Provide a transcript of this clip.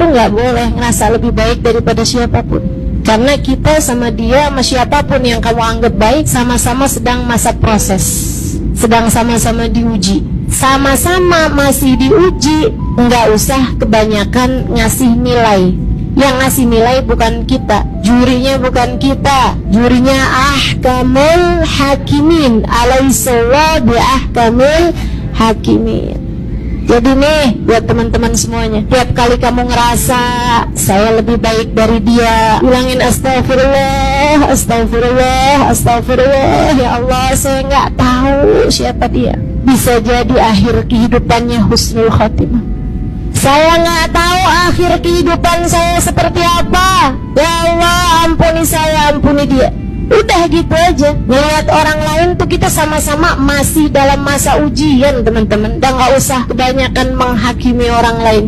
tuh nggak boleh ngerasa lebih baik daripada siapapun. Karena kita sama dia, sama siapapun yang kamu anggap baik, sama-sama sedang masa proses, sedang sama-sama diuji, sama-sama masih diuji. Nggak usah kebanyakan ngasih nilai. Yang ngasih nilai bukan kita, jurinya bukan kita, jurinya ahkamul hakimin, alaihissallah biahkamul hakimin. Jadi nih buat teman-teman semuanya, tiap kali kamu ngerasa saya lebih baik dari dia, bilangin astagfirullah, astagfirullah, astagfirullah. Ya Allah, saya nggak tahu siapa dia. Bisa jadi akhir kehidupannya husnul khotimah. Saya nggak tahu akhir kehidupan saya seperti apa. Ya Allah, ampuni saya, ampuni dia. Udah gitu aja. Ngeliat orang lain tuh kita sama-sama masih dalam masa ujian, teman-teman. Dan gak usah kebanyakan menghakimi orang lain.